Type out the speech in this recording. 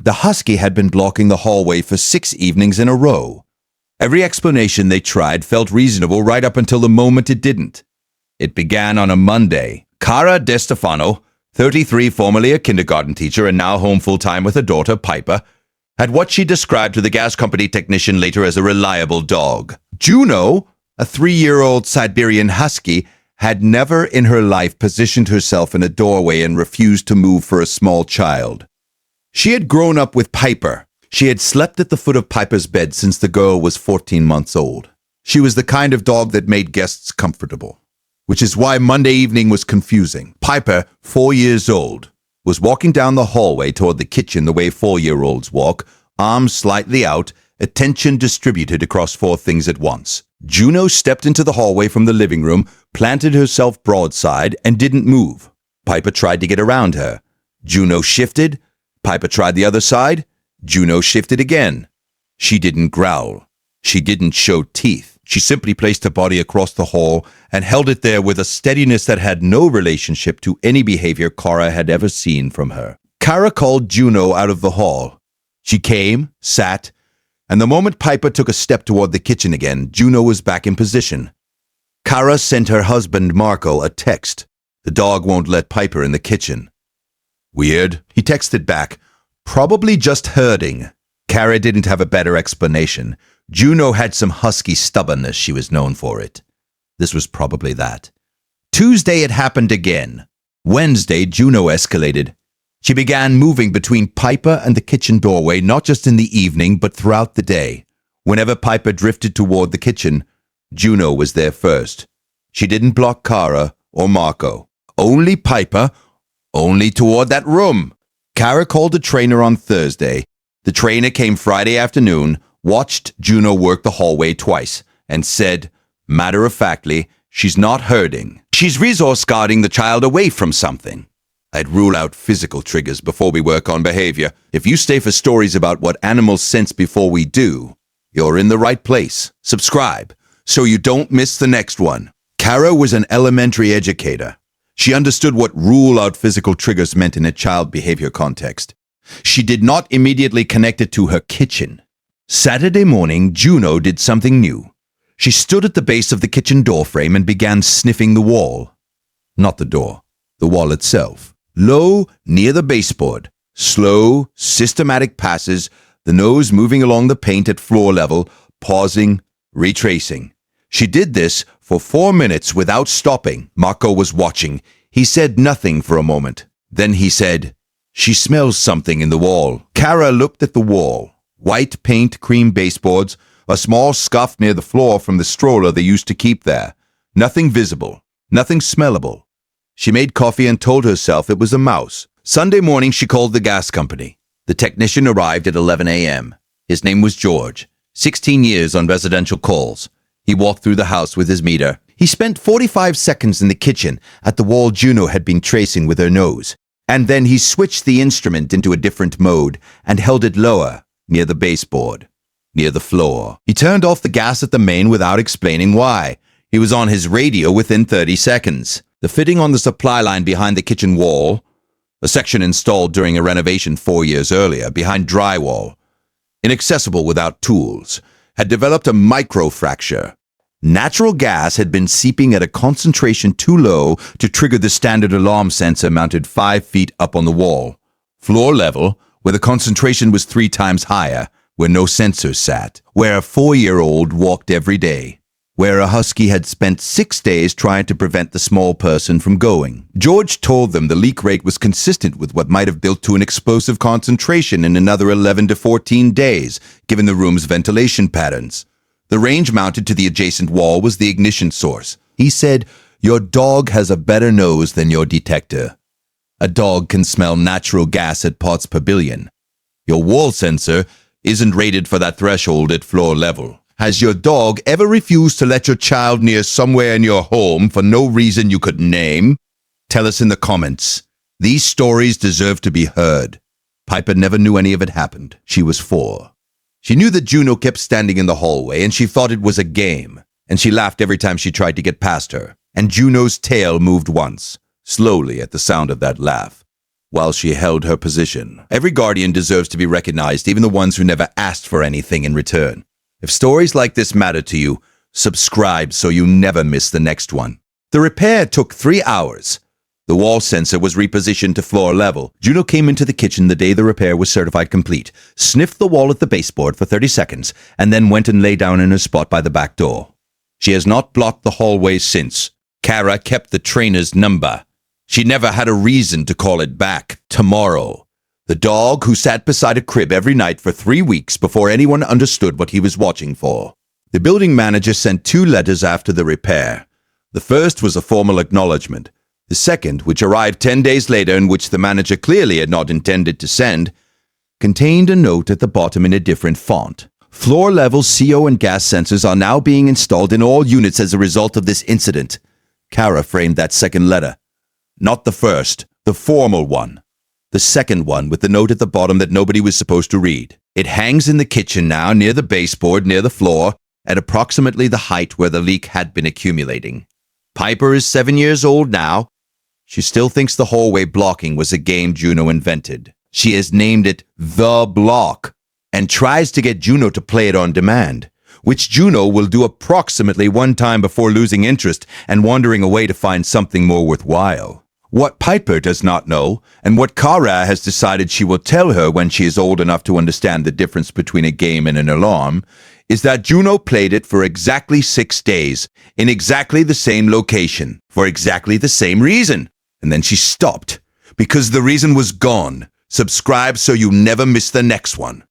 The Husky had been blocking the hallway for 6 evenings in a row. Every explanation they tried felt reasonable right up until the moment it didn't. It began on a Monday. Cara DeStefano, 33, formerly a kindergarten teacher and now home full-time with her daughter, Piper, had what she described to the gas company technician later as a reliable dog. Juno, a 3-year-old Siberian Husky, had never in her life positioned herself in a doorway and refused to move for a small child. She had grown up with Piper. She had slept at the foot of Piper's bed since the girl was 14 months old. She was the kind of dog that made guests comfortable, which is why Monday evening was confusing. Piper, 4 years old, was walking down the hallway toward the kitchen the way 4-year-olds walk, arms slightly out, attention distributed across 4 things at once. Juno stepped into the hallway from the living room, planted herself broadside, and didn't move. Piper tried to get around her. Juno shifted. Piper tried the other side. Juno shifted again. She didn't growl. She didn't show teeth. She simply placed her body across the hall and held it there with a steadiness that had no relationship to any behavior Cara had ever seen from her. Cara called Juno out of the hall. She came, sat, and the moment Piper took a step toward the kitchen again, Juno was back in position. Cara sent her husband, Marco, a text. The dog won't let Piper in the kitchen. Weird, he texted back. Probably just herding. Cara didn't have a better explanation. Juno had some husky stubbornness. She was known for it. This was probably that. Tuesday it happened again. Wednesday, Juno escalated. She began moving between Piper and the kitchen doorway, not just in the evening, but throughout the day. Whenever Piper drifted toward the kitchen, Juno was there first. She didn't block Cara or Marco. Only Piper, only toward that room. Cara called a trainer on Thursday. The trainer came Friday afternoon, watched Juno work the hallway twice, and said, matter-of-factly, she's not herding. She's resource guarding the child away from something. I'd rule out physical triggers before we work on behavior. If you stay for stories about what animals sense before we do, you're in the right place. Subscribe so you don't miss the next one. Cara was an elementary educator. She understood what rule out physical triggers meant in a child behavior context. She did not immediately connect it to her kitchen. Saturday morning, Juno did something new. She stood at the base of the kitchen door frame and began sniffing the wall. Not the door, the wall itself. Low, near the baseboard. Slow, systematic passes, the nose moving along the paint at floor level, pausing, retracing. She did this for 4 minutes without stopping. Marco was watching. He said nothing for a moment. Then he said, "She smells something in the wall." Cara looked at the wall. White paint, cream baseboards, a small scuff near the floor from the stroller they used to keep there. Nothing visible, nothing smellable. She made coffee and told herself it was a mouse. Sunday morning, she called the gas company. The technician arrived at 11 a.m. His name was George, 16 years on residential calls. He walked through the house with his meter. He spent 45 seconds in the kitchen at the wall Juno had been tracing with her nose. And then he switched the instrument into a different mode and held it lower, near the baseboard, near the floor. He turned off the gas at the main without explaining why. He was on his radio within 30 seconds. The fitting on the supply line behind the kitchen wall, a section installed during a renovation 4 years earlier, behind drywall, inaccessible without tools, had developed a microfracture. Natural gas had been seeping at a concentration too low to trigger the standard alarm sensor mounted 5 feet up on the wall. Floor level, where the concentration was 3 times higher, where no sensors sat, where a 4-year-old walked every day, where a husky had spent 6 days trying to prevent the small person from going. George told them the leak rate was consistent with what might have built to an explosive concentration in another 11 to 14 days, given the room's ventilation patterns. The range mounted to the adjacent wall was the ignition source. He said, "Your dog has a better nose than your detector. A dog can smell natural gas at parts per billion. Your wall sensor isn't rated for that threshold at floor level. Has your dog ever refused to let your child near somewhere in your home for no reason you could name? Tell us in the comments. These stories deserve to be heard." Piper never knew any of it happened. She was 4. She knew that Juno kept standing in the hallway, and she thought it was a game, and she laughed every time she tried to get past her. And Juno's tail moved once, slowly at the sound of that laugh. while she held her position. Every guardian deserves to be recognized, even the ones who never asked for anything in return. If stories like this matter to you, subscribe so you never miss the next one. The repair took 3 hours. The wall sensor was repositioned to floor level. Juno came into the kitchen the day the repair was certified complete, sniffed the wall at the baseboard for 30 seconds, and then went and lay down in her spot by the back door. She has not blocked the hallway since. Kara kept the trainer's number. She never had a reason to call it back. Tomorrow. The dog who sat beside a crib every night for 3 weeks before anyone understood what he was watching for. The building manager sent 2 letters after the repair. The first was a formal acknowledgement. The second, which arrived 10 days later and which the manager clearly had not intended to send, contained a note at the bottom in a different font. Floor-level CO and gas sensors are now being installed in all units as a result of this incident. Kara framed that second letter. Not the first, the formal one. The second one with the note at the bottom that nobody was supposed to read. It hangs in the kitchen now near the baseboard, near the floor, at approximately the height where the leak had been accumulating. Piper is 7 years old now. She still thinks the hallway blocking was a game Juno invented. She has named it The Block and tries to get Juno to play it on demand, which Juno will do approximately 1 time before losing interest and wandering away to find something more worthwhile. What Piper does not know, and what Kara has decided she will tell her when she is old enough to understand the difference between a game and an alarm, is that Juno played it for exactly 6 days, in exactly the same location, for exactly the same reason. And then she stopped, because the reason was gone. Subscribe so you never miss the next one.